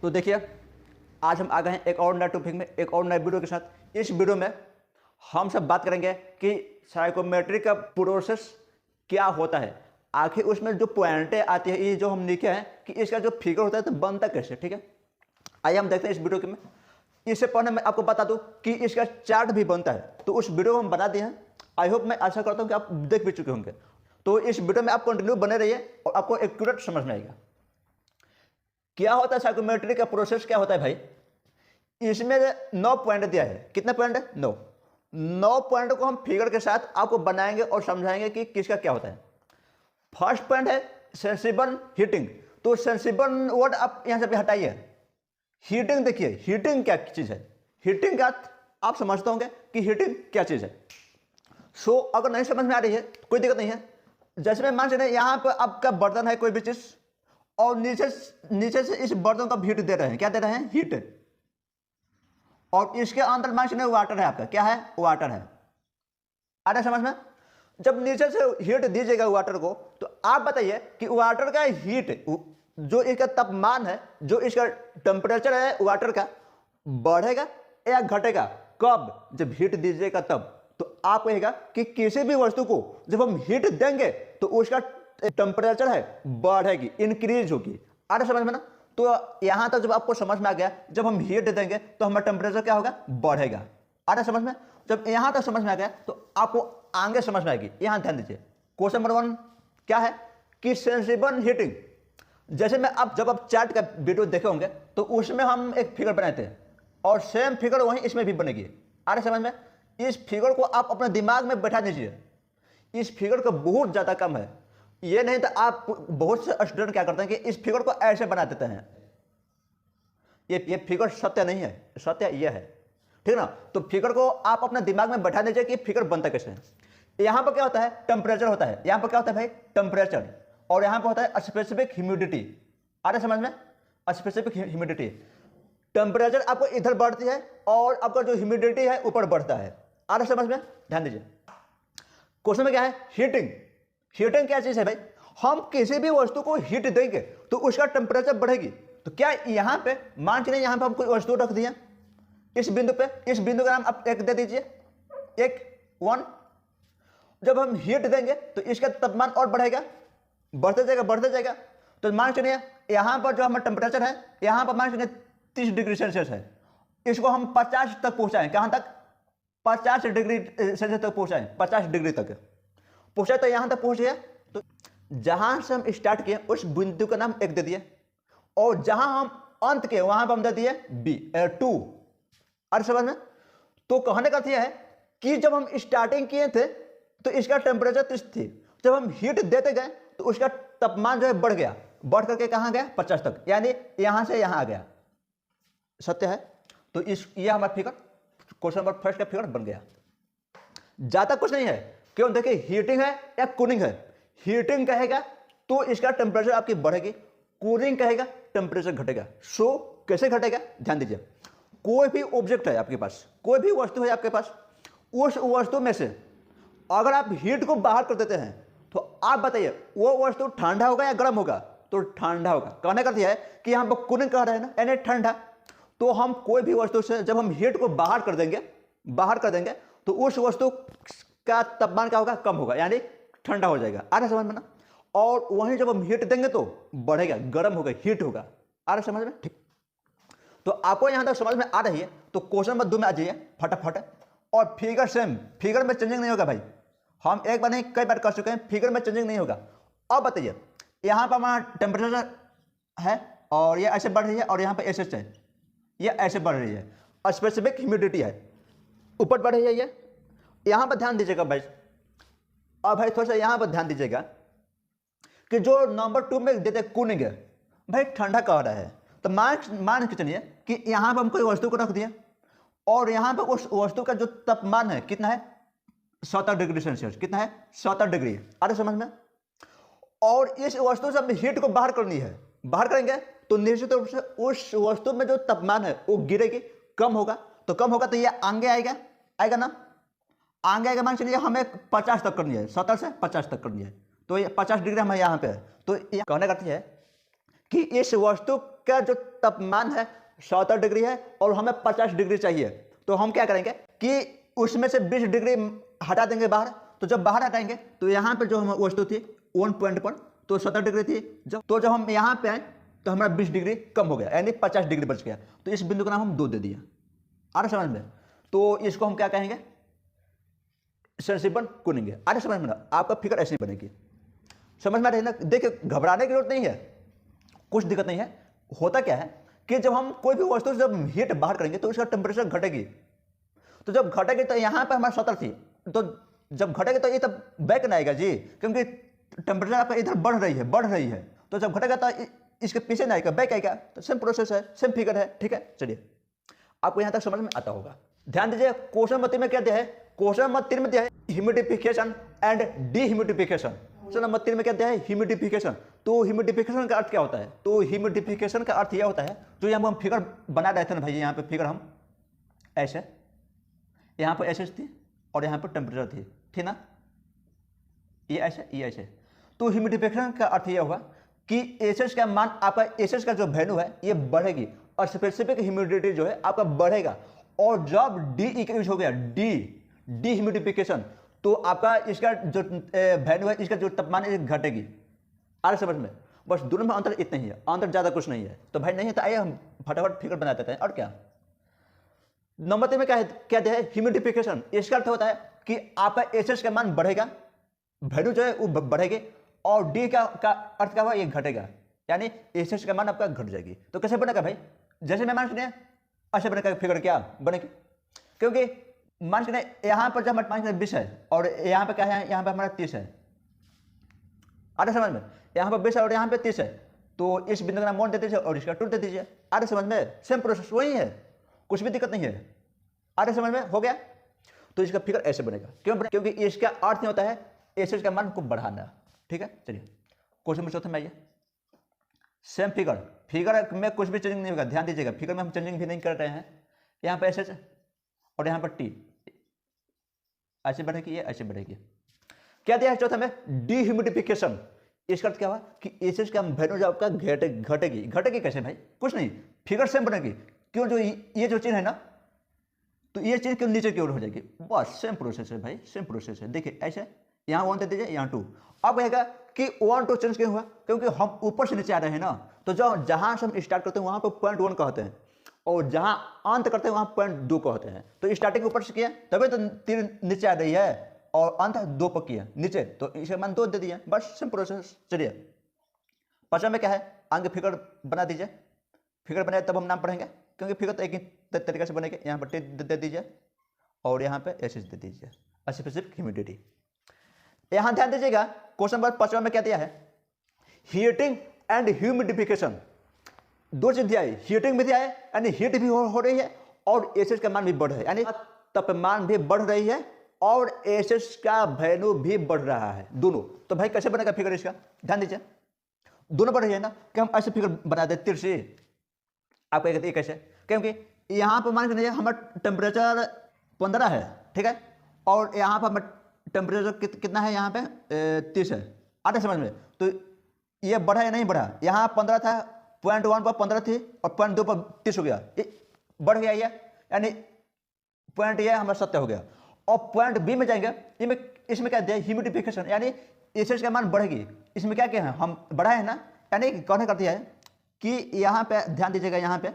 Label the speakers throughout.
Speaker 1: तो देखिए, आज हम आ गए हैं एक और नए टॉपिक में, एक और नए वीडियो के साथ। इस वीडियो में हम सब बात करेंगे कि साइकोमेट्री का प्रोसेस क्या होता है, आखिर उसमें जो पॉइंटें आती है, ये जो हम लिखे हैं कि इसका जो फिगर होता है तो बनता कैसे। ठीक है, आइए हम देखते हैं इस वीडियो के में। इससे पहले मैं आपको बता दूं कि इसका चार्ट भी बनता है, तो उस वीडियो को हम बना दिए हैं। आई होप, मैं आशा करता हूं कि आप देख भी चुके होंगे। तो इस वीडियो में आप कंटिन्यू बने रहिए और आपको एक्यूरेट समझ में आएगा क्या होता है साइकोमेट्री का प्रोसेस। क्या होता है भाई, इसमें 9 पॉइंट दिया है। कितने पॉइंट है? 9 पॉइंट को हम फिगर के साथ आपको बनाएंगे और समझाएंगे कि किसका क्या होता है। फर्स्ट पॉइंट है सेंसिबल हीटिंग। तो सेंसिबल वर्ड आप यहां से हटाइए। हीटिंग देखिए, हीटिंग क्या चीज है। हीटिंग का आप समझते होंगे कि हीटिंग क्या चीज है। सो अगर नहीं समझ में आ रही है कोई दिक्कत नहीं है। जैसे मैं मान चले यहां पर आपका बर्तन है कोई भी चीज, और नीचे से इस बर्तन को हीट दे रहे हैं। क्या दे रहे हैं? हीट। और इसके अंदर मान चले वाटर है आपका। क्या है? वाटर है। आ रहा है समझ में? जब नीचे से हीट दीजिएगा वाटर को, तो आप बताइए कि वाटर का हीट, जो इसका तापमान है, जो इसका टेम्परेचर है वाटर का, बढ़ेगा या घटेगा? कब? जब हीट दीजिएगा तब। तो आप कहेगा कि किसी भी वस्तु को जब हम हीट देंगे तो उसका टेम्परेचर है बढ़ेगी, इंक्रीज होगी। आ रहा समझ में ना? तो यहां तक जब आपको समझ में आ गया, जब हम हीट देंगे तो हमारा टेम्परेचर क्या होगा? बढ़ेगा। आ रहा समझ में? जब यहां तक समझ में आ गया तो आपको आगे समझ में आएगी। यहां ध्यान दीजिए। क्वेश्चन नंबर 1 क्या है कि सेंसिबल हीटिंग। जैसे मैं जब आप चार्ट का वीडियो देखे होंगे तो उसमें हम एक फिगर बनाए थे, और सेम फिगर वहीं इसमें भी बनेगी। आ रहा समझ में? इस फिगर को आप अपने दिमाग में बैठा दीजिए। इस फिगर को बहुत ज्यादा कम है। ये नहीं तो आप बहुत से स्टूडेंट क्या करते हैं कि इस फिगर को ऐसे बना देते हैं। ये फिगर सत्य नहीं है, सत्य ये है। ठीक ना? तो फिगर को आप अपने दिमाग में बैठा दीजिए कि फिगर बनता कैसे है। यहां पर क्या होता है? टेम्परेचर होता है। यहां पर क्या होता है भाई? टेम्परेचर। और यहां पर होता है स्पेसिफिक ह्यूमिडिटी। आ रहा समझ में? Specific humidity. टेम्परेचर आपको इधर बढ़ती है और आपका जो ह्यूमिडिटी है ऊपर बढ़ता है। आ रहा समझ में? ध्यान दीजिए। क्वेश्चन में क्या है? हीटिंग। हीटिंग क्या चीज है भाई? हम किसी भी वस्तु को हीट देंगे तो उसका टेम्परेचर बढ़ेगी। तो क्या यहां पे मान चलिए यहां पे हम कोई वस्तु रख दिए इस बिंदु पे, इस बिंदु का नाम आप 1 दे दीजिए, 1 जब हम हीट देंगे तो इसका तापमान और बढ़ेगा, बढ़ते जाएगा बढ़ते जाएगा। तो मान चलिए यहां पर जो हमारा टेम्परेचर है, यहां पर मान चलिए 30 डिग्री सेल्सियस है, इसको हम 50 तक पहुंचाएं। कहां तक? 50 डिग्री सेल्सियस तक पहुंचाएं। 50 डिग्री तक पहुंचा तो यहां तक पहुंच गया। तो जहां से हम स्टार्ट किए उस बिंदु का नाम 1 दे दिए, और जहां हम अंत के वहां पर हम दे दिए B2। अरे समझ में? तो कहने का है कि जब हम स्टार्टिंग किए थे तो इसका टेम्परेचर 30 थी। जब हम हीट देते गए तो उसका तापमान जो है बढ़ गया, बढ़ करके कहां गया? 50 तक, यानी यहां से यहां आ गया। सत्य है? तो ये हमारा फिगर, क्वेश्चन नंबर फर्स्ट का फिगर बन गया। ज्यादा कुछ नहीं है। क्यों? देखिए, हीटिंग है या कूलिंग है। हीटिंग कहेगा तो इसका टेम्परेचर आपकी बढ़ेगी, कूलिंग कहेगा टेम्परेचर घटेगा। सो कैसे घटेगा? ध्यान दीजिए। कोई भी ऑब्जेक्ट है आपके पास, कोई भी वस्तु है आपके पास, उस वस्तु में से अगर आप हीट को बाहर कर देते हैं तो आप बताइए वो वस्तु ठंडा होगा या गर्म होगा? तो ठंडा होगा। कहने का है कि यहां पर कूलिंग कह रहे हैं ना, यानी ठंडा। तो हम कोई भी वस्तु से जब हम हीट को बाहर कर देंगे तो उस वस्तु का तापमान क्या होगा? कम होगा, यानी ठंडा हो जाएगा। आ रहा समझ में ना? और वहीं जब हम हीट देंगे तो बढ़ेगा, गर्म होगा, हीट होगा। आ रहा समझ में? ठीक। तो आपको यहां तक समझ में आ रही है तो क्वेश्चन नंबर 2 में आ जाइए फटाफट। और फिगर सेम, फिगर में चेंजिंग नहीं होगा भाई। हम एक बार नहीं कई बार कर चुके हैं, फिगर में चेंजिंग नहीं होगा। अब बताइए, यहां पर हमारा टेम्परेचर है और ये ऐसे बढ़ रही है, और यहां पर ऐसे ये ऐसे बढ़ रही है। स्पेसिफिक ह्यूमिडिटी है, ऊपर बढ़ रही है ये। यहां पर ध्यान दीजिएगा भाई। और भाई थोड़ा सा यहां पर ध्यान दीजिएगा कि जो नंबर 2 में देते कूलिंग है भाई, ठंडा कह रहा है। तो मान के चलिए कि यहां पर हम कोई वस्तु को रख दिया, और यहां पर उस वस्तु का जो तापमान है कितना है? 70 डिग्री सेल्सियस। कितना है? 70 डिग्री। अरे समझ में? और इस वस्तु से हमें हीट को बाहर करनी है। बाहर करेंगे तो निश्चित रूप से उस वस्तु में जो तापमान है वो गिरेगी, कम होगा। तो कम होगा तो ये आगे आएगा ना? आगे आएगा। मान चलिए हमें 50 तक करनी है, 70 से 50 तक करनी है। तो ये 50 डिग्री हमें यहाँ पे है। तो ये कहने का है कि इस वस्तु का जो तापमान है 70 डिग्री है और हमें 50 डिग्री चाहिए, तो हम क्या करेंगे कि उसमें से 20 डिग्री हटा देंगे बाहर। तो जब बाहर हटाएंगे तो यहाँ पे जो हम वस्तु थी 1 पॉइंट पर तो 70 डिग्री थी, जब हम यहाँ पे आए तो हमारा 20 डिग्री कम हो गया, यानी 50 डिग्री बच गया। तो इस बिंदु का नाम हम 2 दे दिया। आ रहा समझ में? तो इसको हम क्या कहेंगे? Sensible cooling. आ रहा समझ में? आपका फिगर ऐसे ही बनेगी। समझ में आ रही है ना? देखिए, घबराने की जरूरत नहीं है, कुछ दिक्कत नहीं है। होता क्या है कि जब हम कोई भी वस्तु जब हीट बाहर करेंगे तो उसका टेम्परेचर घटेगी। तो जब घटेगी तो यहाँ पे हमारा 70 थी, तो जब घटेगी तो ये तब बैक ना आएगा जी, क्योंकि टेम्परेचर आपका इधर बढ़ रही है। तो जब घटेगा तो इसके पीछे ना आएगा, बैक आएगा। तो सेम प्रोसेस है, सेम फिगर है। ठीक है, चलिए आपको यहाँ तक समझ में आता होगा। ध्यान दीजिए, क्वेश्चन नंबर 3 में क्या दिया है? क्वेश्चन नंबर 3 में दिया है humidification and dehumidification. Question number 3 में क्या दिया है? ह्यूमिडिफिकेशन। तो ह्यूमिडिफिकेशन का अर्थ क्या होता है? तो ह्यूमिडिफिकेशन का अर्थ यह होता है, जो यहाँ हम फिगर बना रहे थे ना भाई, यहाँ पे फिगर हम ऐसे, यहाँ पर ऐसे थी और यहाँ पर टेम्परेचर थी ना, ये ऐसे। तो ह्यूमिडिफिकेशन का अर्थ यह होगा कि एसएच का मान, आपका एसएच का जो वैल्यू है ये बढ़ेगी और स्पेसिफिक ह्यूमिडिटी जो है आपका बढ़ेगा। और जब डी इंक्रीज हो गया, डी ह्यूमिडिफिकेशन, तो आपका इसका जो वैल्यू है, इसका जो तापमान है घटेगी। आ रहा समझ में? बस दोनों में अंतर इतना ही है, अंतर ज्यादा कुछ नहीं है। तो भाई नहीं है तो आइए हम फटाफट फिगर बना देते हैं। और क्या नंबर 3 में क्या दिया है? ह्यूमिडिफिकेशन। इसका अर्थ होता है कि आपका एसएच का मान बढ़ेगा, वैल्यू जो है वो बढ़ेगी, और डी का अर्थ क्या हुआ? ये घटेगा, यानी एसएच का मान आपका घट जाएगी। तो कैसे बनेगा भाई? जैसे मैं मान चुने ऐसे बनेगा फिगर, क्या बनेगी? क्योंकि मान चुने यहाँ पर जब हमारे 20 है और यहाँ पे क्या है? यहाँ पे हमारा 30 है। आधे समझ में? यहाँ पर 20 है और यहाँ पे 30 है, तो इस बिंदु का नाम 1 दे दीजिए और इसका 2 दे दीजिए। आधे समझ में? सेम प्रोसेस वही है, कुछ भी दिक्कत नहीं है। आधे समझ में हो गया? तो इसका फिगर ऐसे बनेगा। क्यों? क्योंकि इसका अर्थ नहीं होता है एसएच का मान को बढ़ाना। ठीक है, चलिए क्वेश्चन नंबर 4 में आइए। सेम फिगर में कुछ भी चेंजिंग नहीं होगा, ध्यान दीजिएगा। फिगर में हम चेंजिंग भी नहीं कर रहे हैं। यहाँ पर एसएच और यहाँ पर टी, ऐसे बढ़ेगी, ये ऐसे बढ़ेगी। क्या दिया है चौथा में? डीह्यूमिडिफिकेशन। इसका अर्थ क्या हुआ कि एसएच का वैल्यू जो आपका घटेगी कैसे भाई? कुछ नहीं, फिगर सेम बनेगी। क्यों? जो ये जो चीज है ना, तो ये चीज क्यों नीचे की ओर हो जाएगी। बस सेम प्रोसेस है भाई, सेम प्रोसेस है। देखिए ऐसे, यहाँ 1 दे दीजिए, यहाँ 2। अब कहेगा कि 1 2 चेंज क्यों हुआ? क्योंकि हम ऊपर से नीचे आ रहे हैं ना, तो जहां से हम स्टार्ट करते हैं वहां पर 0.1 कहते हैं, और जहां अंत करते हैं वहां 0.2 कहते हैं। तो स्टार्टिंग ऊपर से किया तभी तो 3 नीचे आ रही है, और अंत 2 पर किया नीचे, तो इसे मान 2 दे दिया। बस सेम प्रोसेस। चलिए 5वां में क्या है? आगे फिगर बना दीजिए। फिगर बनाए तब हम नाम पढ़ेंगे, क्योंकि फिगर तो एक ही तरीके से बनेगा। यहाँ पर टी दे दीजिए और यहाँ पे एसएच दे दीजिए, स्पेसिफिक ह्यूमिडिटी। यहाँ ध्यान दीजिएगा, क्वेश्चन नंबर 5वां में क्या दिया है? Heating and humidification. 2 चीज दिया है, हीटिंग भी दिया है, यानी हीट भी हो रही है और एसएच का मान भी बढ़ रहा है, यानी तापमान भी बढ़ रही है और एसएच का वैल्यू भी बढ़ रहा है, दोनों। तो भाई कैसे बनेगा फिगर इसका? ध्यान दीजिए, दोनों बढ़ रही है ना, कि हम ऐसे फिगर बना दे तिरछी। आप कहेंगे कैसे? क्योंकि यहाँ पर मान लीजिए हमारा टेम्परेचर 15 है, ठीक है, और यहाँ पर हमारा टेम्परेचर कितना है? यहाँ पे 30 है। आते समझ में? तो ये बढ़ा या नहीं बढ़ा? यहाँ 15 था, 0.1 पर 15 थी और 0.2 पर 30 हो गया, बढ़ गया ये, यानी पॉइंट ये हमारा 70 हो गया। और पॉइंट बी में जाएंगे, इसमें क्या दिया? ह्यूमिडिफिकेशन, यानी एसएच का मान बढ़ेगी। इसमें क्या क्या है? हम बढ़ाए है ना, यानी कहने का दिया है कि यहाँ पे ध्यान दीजिएगा, यहाँ पे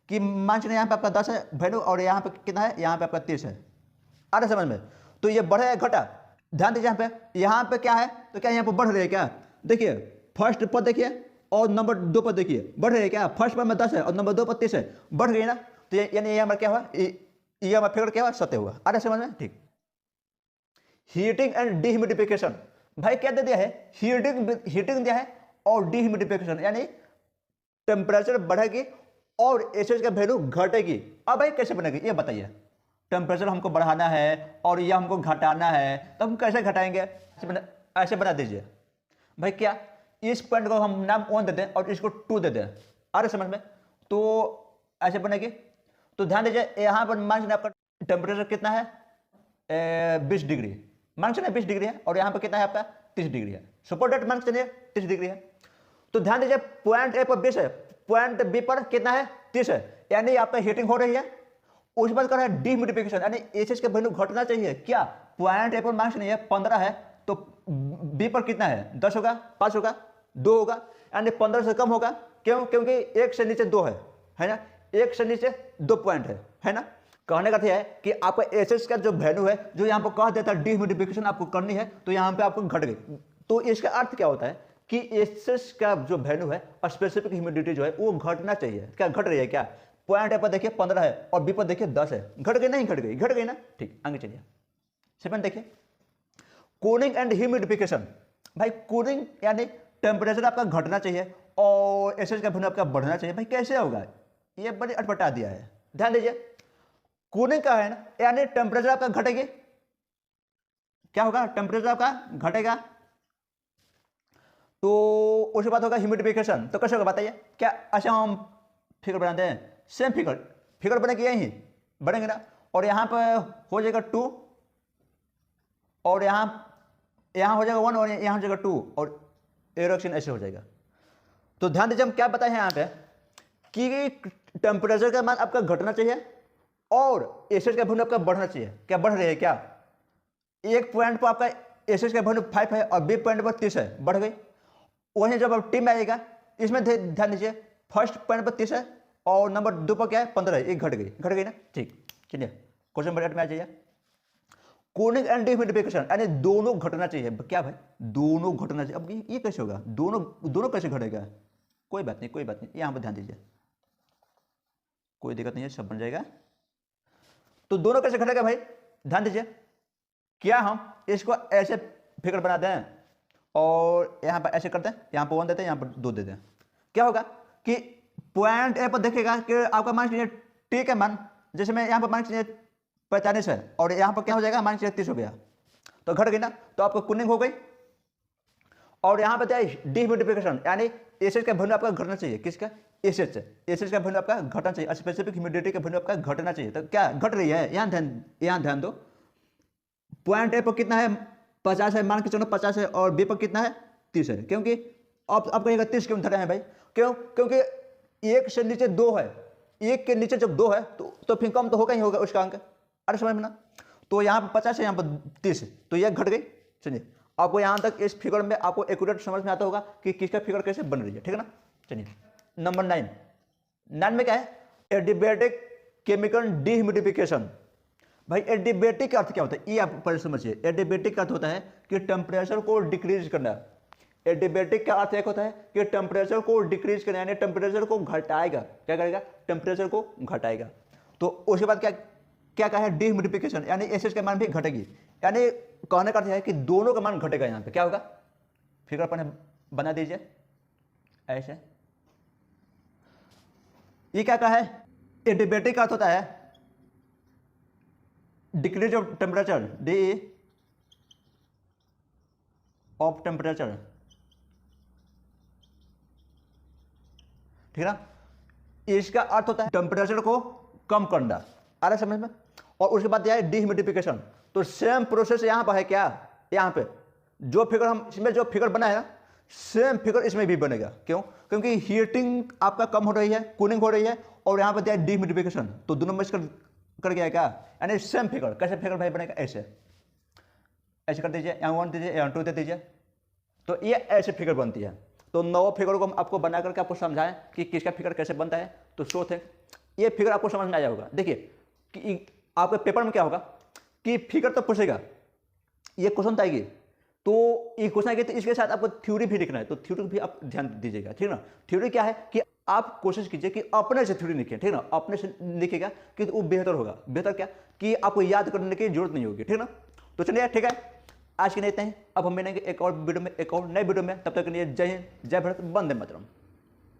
Speaker 1: कि मान चलिए यहाँ पे आपका 10 है वैल्यू और यहाँ पे कितना है? यहाँ पे आपका 30 है। आ रहा समझ में? तो ये बढ़े या घटा? ध्यान दीजिए यहाँ पे क्या है? तो क्या यहाँ पे बढ़ रही है क्या? देखिए फर्स्ट पर देखिए और नंबर 2 पर देखिए, बढ़ रही है क्या? फर्स्ट पर में 10 है और नंबर 2 पर 30 है, बढ़ गई ना। तो यानी ये हमारा क्या हुआ? ये हमारा फिगर क्या हुआ? 70 हुआ। आ रहा समझ में? ठीक। हीटिंग एंड डीह्यूमिडिफिकेशन, भाई क्या दे दिया है? हीटिंग दिया है और डीह्यूमिडिफिकेशन, यानी टेम्परेचर बढ़ेगी और एसएच का वैल्यू घटेगी। अब भाई कैसे बनेगी ये बताइए? टेम्परेचर हमको बढ़ाना है और ये हमको घटाना है, तो हम कैसे घटाएंगे? ऐसे बना दीजिए भाई। क्या इस पॉइंट को हम नाम 1 दे दें और इसको 2 दे दें? आ रहे समझ में? तो ऐसे बनेगी। तो ध्यान दीजिए, यहाँ पर मान लीजिए आपका टेम्परेचर कितना है? 20 डिग्री, मान चलिए 20 डिग्री है, और यहाँ पर कितना है आपका? 30 डिग्री है। सपोज दैट मान चलिए 30 डिग्री है। तो ध्यान दीजिए, पॉइंट ए पर 20 है, पॉइंट बी पर कितना है 30 है, यानी आपका हीटिंग हो रही है। उसके बाद कर रहा है डिह्यूमिडिफिकेशन, यानी एसएच का वैल्यू घटना चाहिए। क्या पॉइंट ए पर मार्क्स नहीं है 15 है, तो बी पर कितना है 10 होगा, 5 होगा, 2 होगा, यानी 15 से कम होगा। क्यों? क्योंकि 1 से नीचे 2 है ना, 1 से नीचे 2 पॉइंट है ना। कहने का है कि आपका एसएच का जो वैल्यू है, जो यहाँ पर कह देता है डिह्यूमिडिफिकेशन आपको करनी है, तो यहाँ पे आपको घट गई। तो इसका अर्थ क्या होता है कि एसएच का जो वैल्यू है, स्पेसिफिक ह्यूमिडिटी जो है वो घटना चाहिए। क्या घट रही है? क्या पॉइंट ए पर देखिए 15 है और बी पर देखिए 10 है, घट गई? नहीं घट गई, घट गई ना। ठीक, आगे चलिए। 7 देखिए, कूलिंग एंड ह्यूमिडिफिकेशन। भाई कूलिंग यानी टेम्परेचर आपका घटना चाहिए और एसएच का वैल्यू आपका बढ़ना चाहिए। भाई कैसे होगा? ये बड़ी अटपटा दिया है, ध्यान दीजिए। कूलिंग का है ना, यानी टेम्परेचर आपका घटेगी। क्या होगा? टेम्परेचर आपका घटेगा। तो उसके बाद होगा ह्यूमिडिफिकेशन। तो कैसे होगा बताइए? क्या अच्छा हम फिगर बनाते हैं? सेम फिगर बनेगी, यही बनेंगे ना। और यहाँ पर हो जाएगा 2 और यहाँ हो जाएगा 1 और यहाँ हो जाएगा 2 और एरोक्शन ऐसे हो जाएगा। तो ध्यान दीजिए हम क्या बताए हैं यहाँ पे कि टेम्परेचर का मान आपका घटना चाहिए और एसएच का वैल्यू आपका बढ़ना चाहिए। क्या बढ़ रही है? क्या एक पॉइंट पर आपका एसएच का वैल्यू 5 है और बी पॉइंट पर 30 है, बढ़ गई। वहीं जब अब टी में आएगा, इसमें ध्यान दीजिए, फर्स्ट पॉइंट पर 30 है और नंबर 2 पर क्या है 15 है, एक घट गई ना। ठीक, चलिए क्वेश्चन नंबर 8 में आ जाइए। कूलिंग एंड डिह्यूमिडिफिकेशन, यानी दोनों घटना चाहिए। क्या भाई? दोनों घटना चाहिए। अब ये कैसे होगा? दोनों कैसे घटेगा? कोई बात नहीं, यहां पर ध्यान दीजिए, कोई दिक्कत नहीं है, सब बन जाएगा। तो दोनों कैसे घटेगा भाई? ध्यान दीजिए। क्या हम इसको ऐसे फिगर बनाते हैं और यहां पर ऐसे करते हैं, यहां पर 1 देते हैं, यहां पर 2 देते हैं। क्या होगा कि पॉइंट ए पर देखेगा कि आपका मान लीजिए टी का मान, जैसे मैं यहां पर मान लीजिए 45 है और यहाँ पर क्या हो जाएगा मान लीजिए 30 हो गया, तो घट गई ना। तो आपको कूलिंग हो गई। और यहाँ पे डिह्यूमिडिफिकेशन, यानी एसएच का वैल्यू आपका घटना चाहिए। किसका? एसएच का वैल्यू आपका घटना चाहिए, स्पेसिफिक ह्यूमिडिटी का वैल्यू आपका घटना चाहिए। तो क्या घट रही है? यहाँ ध्यान दो। पॉइंट ए पर कितना है 50 है, मान के चलो 50 है, और बी पर कितना है 30 है। क्योंकि आप कहेगा 30 क्यों धरे हैं भाई? क्यों? क्योंकि 1 से नीचे 2 है, 1 के नीचे जब 2 है तो फिर कम तो होगा ही होगा उसका अंक। अरे समझ में ना। तो यहाँ पर 50 है, यहाँ पर 30 है, तो यह घट गई। चलिए आपको यहाँ तक इस फिगर में आपको एक्यूरेट समझ में आता होगा कि किसका फिगर कैसे बन रही है, ठीक है ना। चलिए नंबर 9 में क्या है? Adiabatic chemical dehumidification. भाई एडियाबैटिक का अर्थ क्या होता है ये आप पहले समझिए। एडियाबैटिक का अर्थ होता है कि टेम्परेचर को डिक्रीज करना। एडियाबैटिक का अर्थ एक होता है कि टेम्परेचर को डिक्रीज करना, यानी टेम्परेचर को घटाएगा। क्या करेगा? टेम्परेचर को घटाएगा। तो उसके बाद क्या कहा है? डिह्यूमिडिफिकेशन, यानी एसएच का मान भी घटेगी। यानी कहने का अर्थ है कि दोनों का मान घटेगा। यहाँ पे क्या होगा? फिगर अपन बना दीजिए ऐसे। ये क्या कहा है? एडियाबैटिक का अर्थ होता है decrease of temperature, D of temperature, ठीक है ना। इसका अर्थ होता है टेम्परेचर को कम करना। आ रहा है समझ में। और उसके बाद यह है डिह्यूमिडिफिकेशन। तो सेम प्रोसेस यहां पर है। क्या? यहां पे जो फिगर हम इसमें जो फिगर बना है ना, सेम फिगर इसमें भी बनेगा। क्यों? क्योंकि हीटिंग आपका कम हो रही है, कूलिंग हो रही है, और यहां पर दिया है डिह्यूमिडिफिकेशन। तो दोनों मिक्स कर गया क्या? यानी सेम फिगर। कैसे फिगर भाई बनेगा? ऐसे कर दीजिए, यहाँ 1 दीजिए, यहाँ 2 दे दीजिए, तो ये ऐसे फिगर बनती है। तो 9 फिगर को हम आपको बना करके आपको समझाएं कि किसका फिगर कैसे बनता है। तो सो थे ये फिगर आपको समझ में आया होगा। देखिए कि आपके पेपर में क्या होगा कि फिगर तो पूछेगा, ये क्वेश्चन आएगी, तो ये क्वेश्चन आएगी, तो इसके साथ आपको थ्योरी भी लिखना है। तो थ्योरी भी आप ध्यान दीजिएगा, ठीक ना। थ्योरी क्या है कि आप कोशिश कीजिए कि अपने से थ्योरी लिखें, ठीक ना। अपने से लिखेगा कि वो बेहतर होगा। बेहतर क्या कि आपको याद करने की जरूरत नहीं होगी, ठीक ना। तो चलिए ठीक है, आज के लिए इतना ही। अब हम मिलेंगे एक और वीडियो में, एक और नए वीडियो में। तब तक के लिए जय हिंद, जय भारत, वंदे मातरम।